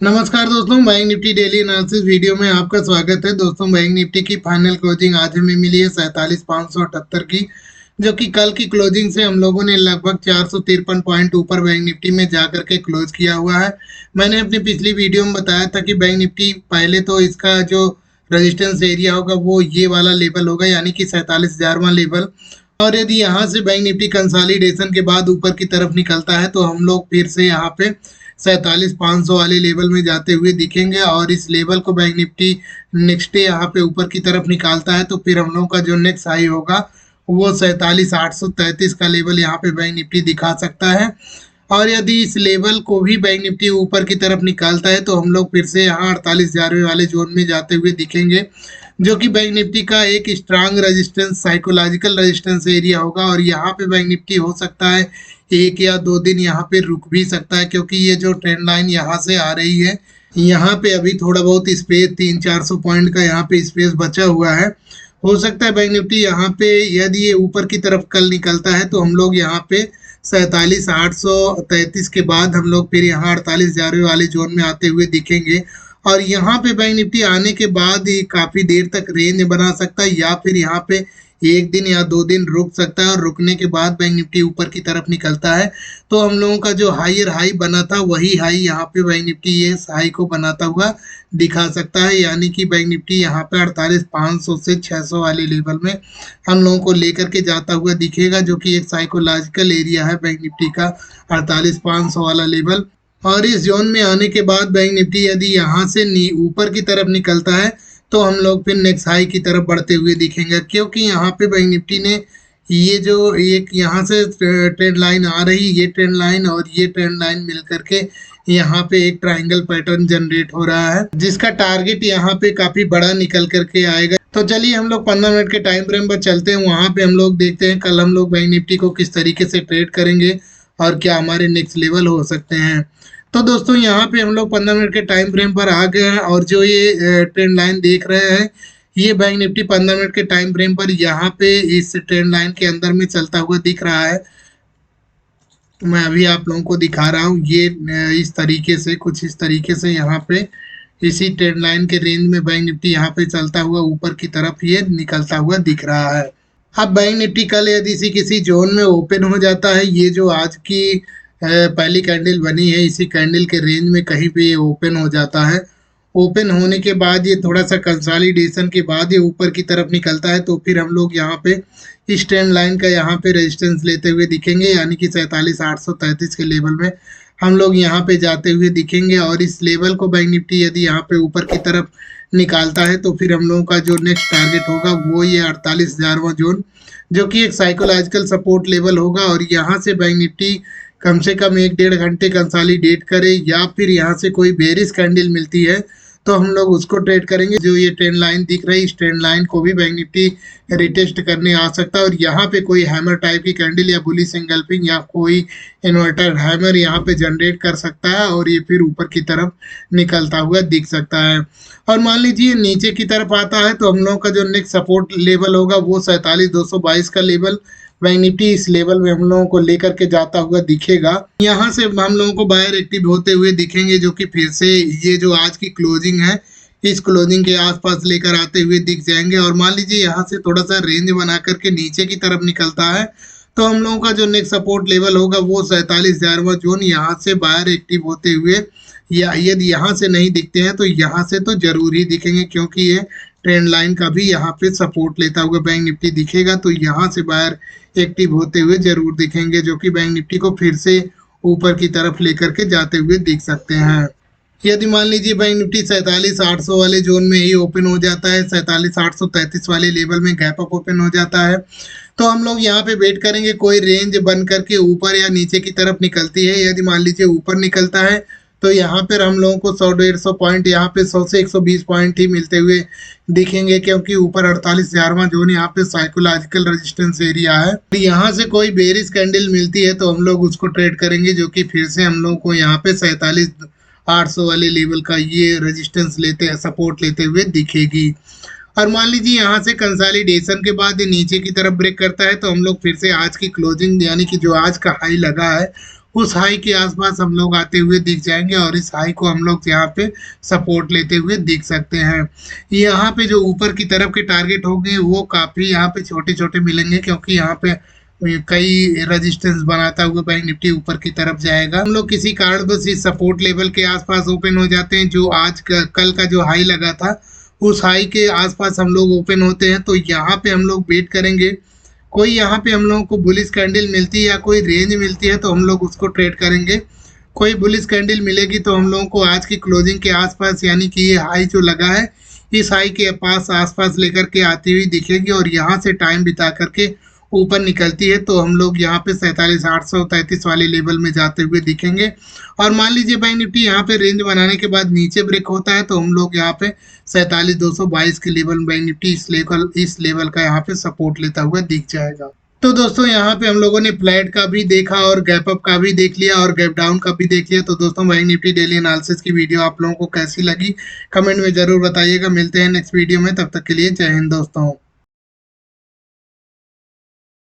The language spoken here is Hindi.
नमस्कार दोस्तों, bank Nifty daily analysis video में आपका स्वागत है। दोस्तों, बैंक निफ्टी की फाइनल क्लोजिंग आज हमें मिली है 47,578 की, जो कि कल की क्लोजिंग से हम लोगों ने लगभग 453 पॉइंट ऊपर बैंक निफ्टी में जाकर के क्लोज किया हुआ है। मैंने अपनी पिछली वीडियो में बताया था कि बैंक निफ्टी पहले तो इसका जो रेजिस्टेंस एरिया होगा वो ये वाला लेवल होगा, यानी कि 47,000वां लेवल। और यदि यहाँ से बैंक निफ्टी कंसोलिडेशन के बाद ऊपर की तरफ निकलता है तो हम लोग फिर से यहाँ पे 47,500 वाले लेवल में जाते हुए दिखेंगे। और इस लेवल को बैंक निफ्टी नेक्स्ट डे यहाँ पे ऊपर की तरफ निकालता है तो फिर हम लोगों का जो नेक्स्ट हाई होगा वो 47,833 का लेवल यहाँ पे बैंक निफ्टी दिखा सकता है। और यदि इस लेवल को भी बैंक निफ्टी ऊपर की तरफ निकालता है तो हम लोग फिर से यहाँ 48,000 वाले जोन में जाते हुए दिखेंगे, जो कि बैंक निफ्टी का एक strong resistance, psychological resistance area होगा। और यहाँ पे बैंक निफ्टी हो सकता है 1 या 2 दिन यहाँ पे रुक भी सकता है, क्योंकि ये जो ट्रेंड लाइन यहाँ से आ रही है, यहाँ पे अभी थोड़ा बहुत स्पेस 300-400 पॉइंट का यहाँ पे स्पेस बचा हुआ है। हो सकता है बैंक निफ्टी यहाँ पे यदि ये ऊपर की तरफ कल निकलता है तो हम लोग यहाँ पे 47,833 के बाद हम लोग फिर यहाँ 48,000 वाले जोन में आते हुए दिखेंगे। और यहाँ पे बैंक निफ्टी आने के बाद ही काफ़ी देर तक रेंज बना सकता है, या फिर यहाँ पे 1 दिन या 2 दिन रुक सकता है। और रुकने के बाद बैंक निफ्टी ऊपर की तरफ निकलता है तो हम लोगों का जो हायर हाई बना था वही हाई यहाँ पे बैंक निफ्टी ये हाई को बनाता हुआ दिखा सकता है, यानी कि बैंक निफ्टी यहाँ पे 48,500 से 600 वाले लेवल में हम लोगों को लेकर के जाता हुआ दिखेगा, जो कि एक साइकोलॉजिकल एरिया है बैंक निफ्टी का 48,500 वाला लेवल। और इस जोन में आने के बाद बैंक निफ्टी यदि यहाँ से ऊपर की तरफ निकलता है तो हम लोग फिर नेक्स्ट हाई की तरफ बढ़ते हुए दिखेंगे, क्योंकि यहाँ पे बैंक निफ्टी ने ये जो एक यहाँ से ट्रेंड लाइन आ रही, ये ट्रेंड लाइन और ये ट्रेंड लाइन मिल करके यहाँ पे एक ट्रायंगल पैटर्न जनरेट हो रहा है, जिसका टारगेट यहाँ पे काफी बड़ा निकल करके आएगा। तो चलिए हम लोग 15 मिनट के टाइम फ्रेम पर चलते हैं, वहां पे हम लोग देखते हैं कल हम लोग बैंक निफ्टी को किस तरीके से ट्रेड करेंगे और क्या हमारे नेक्स्ट लेवल हो सकते हैं। तो दोस्तों, यहाँ पे हम लोग 15 मिनट के टाइम फ्रेम पर आ गए हैं, और जो ये ट्रेंड लाइन देख रहे हैं ये बैंक निफ्टी 15 मिनट के टाइम फ्रेम पर यहाँ पे इस ट्रेंड लाइन के अंदर में चलता हुआ दिख रहा है। मैं अभी आप लोगों को दिखा रहा हूँ, ये इस तरीके से, कुछ इस तरीके से यहाँ पे इसी ट्रेंड लाइन के रेंज में बैंक निफ्टी यहाँ पे चलता हुआ ऊपर की तरफ ये निकलता हुआ दिख रहा है। अब बैंक निफ्टी कल यदि इसी किसी जोन में ओपन हो जाता है, ये जो आज की पहली कैंडल बनी है इसी कैंडल के रेंज में कहीं पे ये ओपन हो जाता है, ओपन होने के बाद ये थोड़ा सा कंसोलिडेशन के बाद ये ऊपर की तरफ निकलता है तो फिर हम लोग यहाँ पे इस ट्रेंड लाइन का यहाँ पे रेजिस्टेंस लेते हुए दिखेंगे, यानी कि 47,833 के लेवल में हम लोग यहाँ पे जाते हुए दिखेंगे। और इस लेवल को बैंक निफ्टी यदि यहाँ पे ऊपर की तरफ निकालता है तो फिर हम लोगों का जो नेक्स्ट टारगेट होगा वो ये 48,000वां जोन, जो कि एक साइकोलॉजिकल सपोर्ट लेवल होगा। और यहाँ से बैंक निफ्टी कम से कम 1-1.5 घंटे कंसोलिडेट करे, या फिर यहाँ से कोई बेरिश कैंडल मिलती है तो हम लोग उसको ट्रेड करेंगे। जो ये ट्रेंड लाइन दिख रही है इस ट्रेंड लाइन को भी बैंक निफ्टी रिटेस्ट करने आ सकता है, और यहाँ पे कोई हैमर टाइप की कैंडल या बुलिश एंगल्फिंग या कोई इन्वर्टर हैमर यहाँ पे जनरेट कर सकता है और ये फिर ऊपर की तरफ निकलता हुआ दिख सकता है। और मान लीजिए नीचे की तरफ आता है तो हम लोग का जो नेक्स्ट सपोर्ट लेवल होगा वो 47,222 का लेवल बैंक निफ्टी इस लेवल में हम लोगों को लेकर के जाता हुआ दिखेगा। यहाँ से हम लोगों को बायर एक्टिव होते हुए दिखेंगे, जो कि फिर से ये जो आज की क्लोजिंग है इस क्लोजिंग के आसपास लेकर आते हुए दिख जाएंगे। और मान लीजिए यहाँ से थोड़ा सा रेंज बना करके नीचे की तरफ निकलता है तो हम लोगों का जो नेक्स्ट सपोर्ट लेवल होगा वो 47,000वां जोन, यहाँ से बायर एक्टिव होते हुए, या यदि यहाँ से नहीं दिखते हैं तो यहाँ से तो जरूर ही दिखेंगे, क्योंकि ये ट्रेंड लाइन का भी यहाँ पे सपोर्ट लेता हुआ बैंक निफ्टी दिखेगा। तो यहाँ से बायर एक्टिव होते हुए जरूर दिखेंगे, जो कि बैंक निफ्टी को फिर से ऊपर की तरफ लेकर के जाते हुए दिख सकते हैं। यदि मान लीजिए बैंक निफ्टी 47,800 वाले जोन में ही ओपन हो जाता है, 47,833 वाले लेवल में गैप अप ओपन हो जाता है, तो हम लोग यहाँ पे वेट करेंगे कोई रेंज बन करके ऊपर या नीचे की तरफ निकलती है। यदि मान लीजिए ऊपर निकलता है तो यहाँ पर हम लोगों को 100-150 पॉइंट, यहाँ पे 100 से 120 पॉइंट ही मिलते हुए दिखेंगे, क्योंकि ऊपर 48,000वां जोन यहाँ पे साइकोलॉजिकल रेजिस्टेंस एरिया है। यहाँ से कोई बेरिश कैंडल मिलती है तो हम लोग उसको ट्रेड करेंगे, जो कि फिर से हम लोग को यहाँ पे 47,800 वाले लेवल का ये रेजिस्टेंस लेते हैं, सपोर्ट लेते हुए दिखेगी। और मान लीजिए यहाँ से कंसोलिडेशन के बाद नीचे की तरफ ब्रेक करता है तो हम लोग फिर से आज की क्लोजिंग, यानी कि जो आज का हाई लगा है उस हाई के आसपास हम लोग आते हुए दिख जाएंगे और इस हाई को हम लोग यहाँ पे सपोर्ट लेते हुए दिख सकते हैं। यहाँ पे जो ऊपर की तरफ के टारगेट होंगे वो काफ़ी यहाँ पे छोटे छोटे मिलेंगे, क्योंकि यहाँ पे कई रेजिस्टेंस बनाता हुआ बैंक निफ्टी ऊपर की तरफ जाएगा। हम लोग किसी कारण बस इस सपोर्ट लेवल के आसपास ओपन हो जाते हैं, जो कल का जो हाई लगा था उस हाई के आसपास हम लोग ओपन होते हैं, तो यहाँ पे हम लोग वेट करेंगे। कोई यहाँ पे हम लोगों को बुलिश कैंडल मिलती है या कोई रेंज मिलती है तो हम लोग उसको ट्रेड करेंगे। कोई बुलिश कैंडल मिलेगी तो हम लोगों को आज की क्लोजिंग के आसपास, यानी कि ये हाई जो लगा है इस हाई के पास आसपास लेकर के आती हुई दिखेगी और यहाँ से टाइम बिता करके ऊपर निकलती है तो हम लोग यहाँ पे 47,833 वाले लेवल में जाते हुए दिखेंगे। और मान लीजिए बैंक निफ्टी यहाँ पे रेंज बनाने के बाद नीचे ब्रेक होता है तो हम लोग यहाँ पे 47,222 के लेवल बैंक निफ्टी इस लेवल का यहाँ पे सपोर्ट लेता हुआ दिख जाएगा। तो दोस्तों यहाँ पे हम लोगों ने फ्लैट का भी देखा और गैप अप का भी देख लिया और गैप डाउन का भी देख लिया। तो दोस्तों बैंक निफ्टी डेली एनालिसिस की वीडियो आप लोगों को कैसी लगी कमेंट में जरूर बताइएगा। मिलते हैं नेक्स्ट वीडियो में, तब तक के लिए जय हिंद दोस्तों।